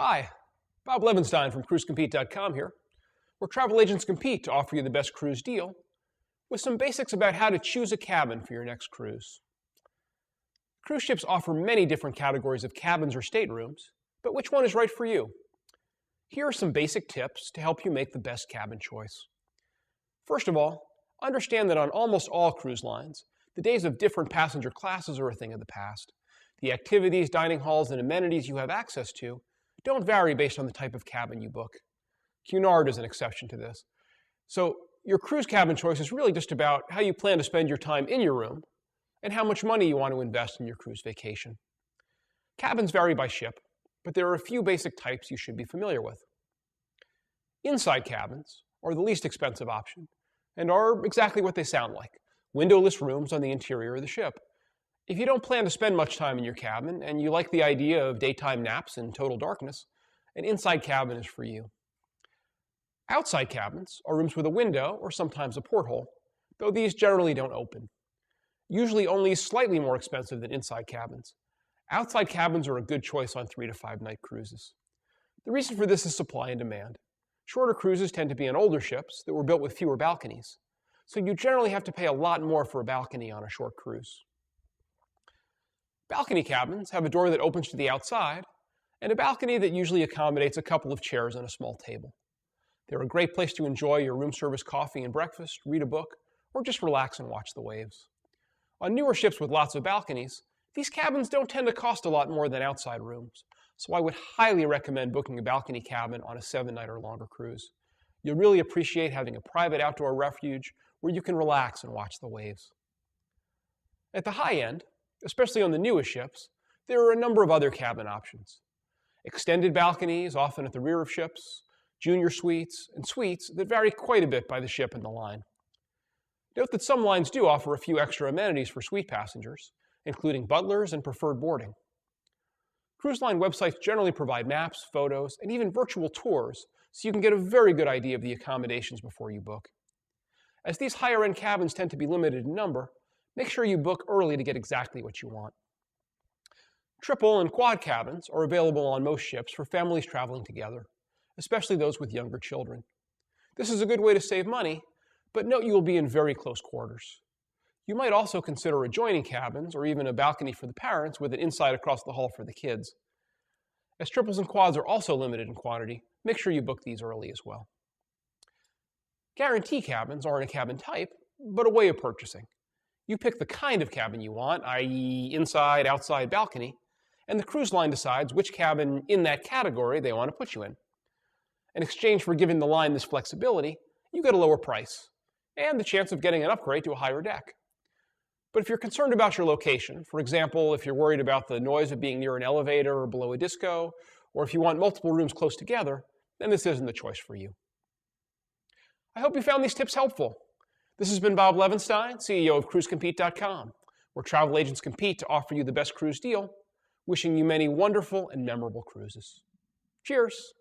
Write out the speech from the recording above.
Hi, Bob Levenstein from CruiseCompete.com here, where travel agents compete to offer you the best cruise deal with some basics about how to choose a cabin for your next cruise. Cruise ships offer many different categories of cabins or staterooms, but which one is right for you? Here are some basic tips to help you make the best cabin choice. First of all, understand that on almost all cruise lines, the days of different passenger classes are a thing of the past. The activities, dining halls, and amenities you have access to don't vary based on the type of cabin you book. Cunard is an exception to this. So your cruise cabin choice is really just about how you plan to spend your time in your room and how much money you want to invest in your cruise vacation. Cabins vary by ship, but there are a few basic types you should be familiar with. Inside cabins are the least expensive option and are exactly what they sound like, windowless rooms on the interior of the ship. If you don't plan to spend much time in your cabin and you like the idea of daytime naps in total darkness, an inside cabin is for you. Outside cabins are rooms with a window or sometimes a porthole, though these generally don't open. Usually only slightly more expensive than inside cabins. Outside cabins are a good choice on 3 to 5 night cruises. The reason for this is supply and demand. Shorter cruises tend to be on older ships that were built with fewer balconies, so you generally have to pay a lot more for a balcony on a short cruise. Balcony cabins have a door that opens to the outside and a balcony that usually accommodates a couple of chairs and a small table. They're a great place to enjoy your room service coffee and breakfast, read a book, or just relax and watch the waves. On newer ships with lots of balconies, these cabins don't tend to cost a lot more than outside rooms, so I would highly recommend booking a balcony cabin on a 7-night or longer cruise. You'll really appreciate having a private outdoor refuge where you can relax and watch the waves. At the high end, especially on the newest ships, there are a number of other cabin options. Extended balconies, often at the rear of ships, junior suites, and suites that vary quite a bit by the ship and the line. Note that some lines do offer a few extra amenities for suite passengers, including butlers and preferred boarding. Cruise line websites generally provide maps, photos, and even virtual tours, so you can get a very good idea of the accommodations before you book. As these higher-end cabins tend to be limited in number, make sure you book early to get exactly what you want. Triple and quad cabins are available on most ships for families traveling together, especially those with younger children. This is a good way to save money, but note you will be in very close quarters. You might also consider adjoining cabins or even a balcony for the parents with an inside across the hall for the kids. As triples and quads are also limited in quantity, make sure you book these early as well. Guarantee cabins aren't a cabin type, but a way of purchasing. You pick the kind of cabin you want, i.e. inside, outside, balcony, and the cruise line decides which cabin in that category they want to put you in. In exchange for giving the line this flexibility, you get a lower price and the chance of getting an upgrade to a higher deck. But if you're concerned about your location, for example, if you're worried about the noise of being near an elevator or below a disco, or if you want multiple rooms close together, then this isn't the choice for you. I hope you found these tips helpful. This has been Bob Levenstein, CEO of CruiseCompete.com, where travel agents compete to offer you the best cruise deal, wishing you many wonderful and memorable cruises. Cheers!